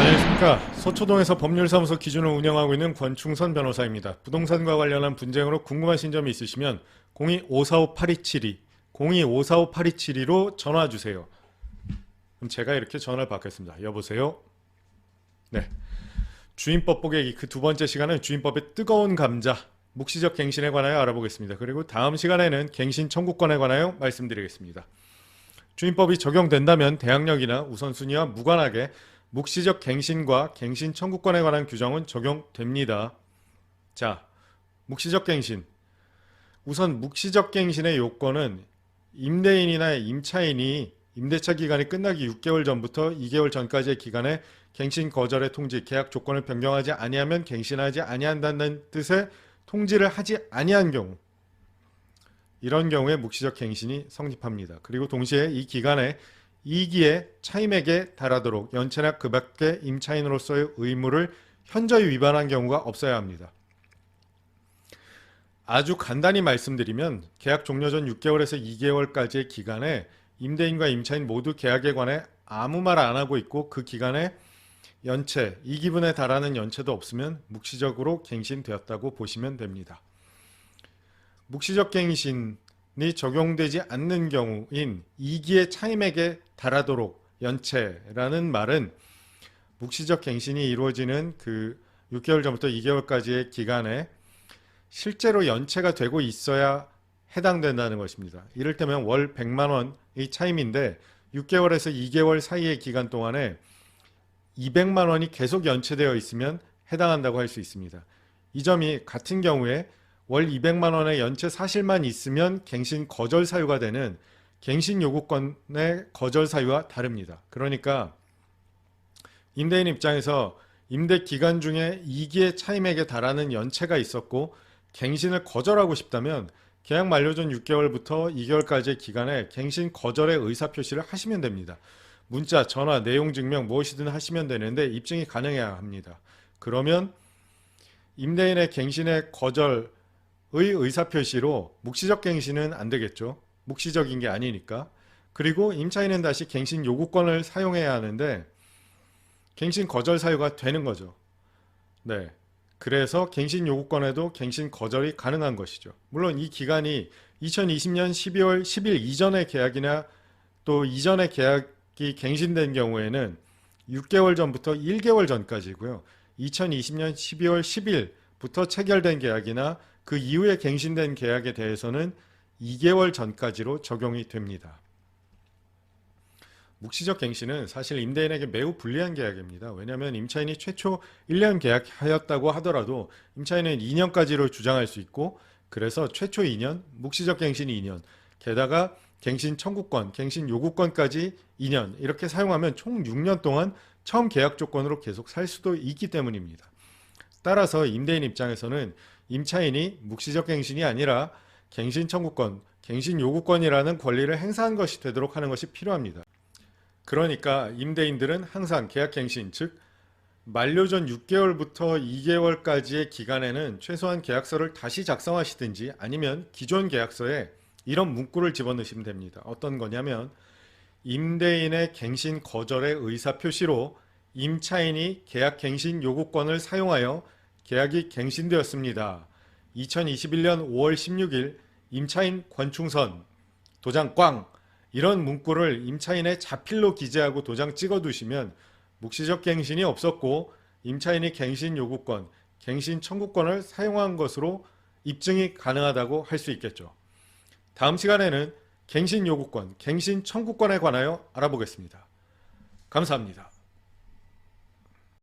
안녕하십니까. 서초동에서 법률사무소 기준을 운영하고 있는 권충선 변호사입니다. 부동산과 관련한 분쟁으로 궁금하신 점이 있으시면 02-545-8272, 02-545-8272로 전화주세요. 그럼 제가 이렇게 전화를 받겠습니다. 여보세요? 네. 주임법 보기 그 두 번째 시간은 주임법의 뜨거운 감자, 묵시적 갱신에 관하여 알아보겠습니다. 그리고 다음 시간에는 갱신 청구권에 관하여 말씀드리겠습니다. 주임법이 적용된다면 대항력이나 우선순위와 무관하게 묵시적 갱신과 갱신 청구권에 관한 규정은 적용됩니다. 자, 묵시적 갱신. 우선 묵시적 갱신의 요건은 임대인이나 임차인이 임대차 기간이 끝나기 6개월 전부터 2개월 전까지의 기간에 갱신 거절의 통지, 계약 조건을 변경하지 아니하면 갱신하지 아니한다는 뜻의 통지를 하지 아니한 경우, 이런 경우에 묵시적 갱신이 성립합니다. 그리고 동시에 이 기간에 이기의 차임액에 달하도록 연체나 그 밖의 임차인으로서의 의무를 현저히 위반한 경우가 없어야 합니다. 아주 간단히 말씀드리면 계약 종료 전 6개월에서 2개월까지의 기간에 임대인과 임차인 모두 계약에 관해 아무 말 안 하고 있고 그 기간에 연체, 이 기분에 달하는 연체도 없으면 묵시적으로 갱신되었다고 보시면 됩니다. 묵시적 갱신이 적용되지 않는 경우인 이기의 차임액에 달하도록 연체라는 말은 묵시적 갱신이 이루어지는 그 6개월 전부터 2개월까지의 기간에 실제로 연체가 되고 있어야 해당된다는 것입니다. 이를테면 월 100만 원의 차임인데 6개월에서 2개월 사이의 기간 동안에 200만 원이 계속 연체되어 있으면 해당한다고 할 수 있습니다. 이 점이 같은 경우에 월 200만 원의 연체 사실만 있으면 갱신 거절 사유가 되는 갱신 요구권의 거절 사유와 다릅니다. 그러니까 임대인 입장에서 임대 기간 중에 2기의 차임액에 달하는 연체가 있었고 갱신을 거절하고 싶다면 계약 만료 전 6개월부터 2개월까지의 기간에 갱신 거절의 의사표시를 하시면 됩니다. 문자, 전화, 내용 증명 무엇이든 하시면 되는데 입증이 가능해야 합니다. 그러면 임대인의 갱신의 거절의 의사표시로 묵시적 갱신은 안 되겠죠. 묵시적인 게 아니니까. 그리고 임차인은 다시 갱신 요구권을 사용해야 하는데 갱신 거절 사유가 되는 거죠. 네. 그래서 갱신 요구권에도 갱신 거절이 가능한 것이죠. 물론 이 기간이 2020년 12월 10일 이전의 계약이나 또 이전의 계약이 갱신된 경우에는 6개월 전부터 1개월 전까지고요. 2020년 12월 10일부터 체결된 계약이나 그 이후에 갱신된 계약에 대해서는 2개월 전까지로 적용이 됩니다. 묵시적 갱신은 사실 임대인에게 매우 불리한 계약입니다. 왜냐하면 임차인이 최초 1년 계약하였다고 하더라도 임차인은 2년까지로 주장할 수 있고 그래서 최초 2년, 묵시적 갱신이 2년, 게다가 갱신 청구권, 갱신 요구권까지 2년 이렇게 사용하면 총 6년 동안 처음 계약 조건으로 계속 살 수도 있기 때문입니다. 따라서 임대인 입장에서는 임차인이 묵시적 갱신이 아니라 갱신 청구권, 갱신 요구권이라는 권리를 행사한 것이 되도록 하는 것이 필요합니다. 그러니까 임대인들은 항상 계약 갱신, 즉 만료 전 6개월부터 2개월까지의 기간에는 최소한 계약서를 다시 작성하시든지 아니면 기존 계약서에 이런 문구를 집어넣으시면 됩니다. 어떤 거냐면 임대인의 갱신 거절의 의사표시로 임차인이 계약 갱신 요구권을 사용하여 계약이 갱신되었습니다. 2021년 5월 16일 임차인 권충선 도장 꽝 이런 문구를 임차인의 자필로 기재하고 도장 찍어 두시면 묵시적 갱신이 없었고 임차인이 갱신 요구권, 갱신 청구권을 사용한 것으로 입증이 가능하다고 할 수 있겠죠. 다음 시간에는 갱신 요구권, 갱신 청구권에 관하여 알아보겠습니다. 감사합니다.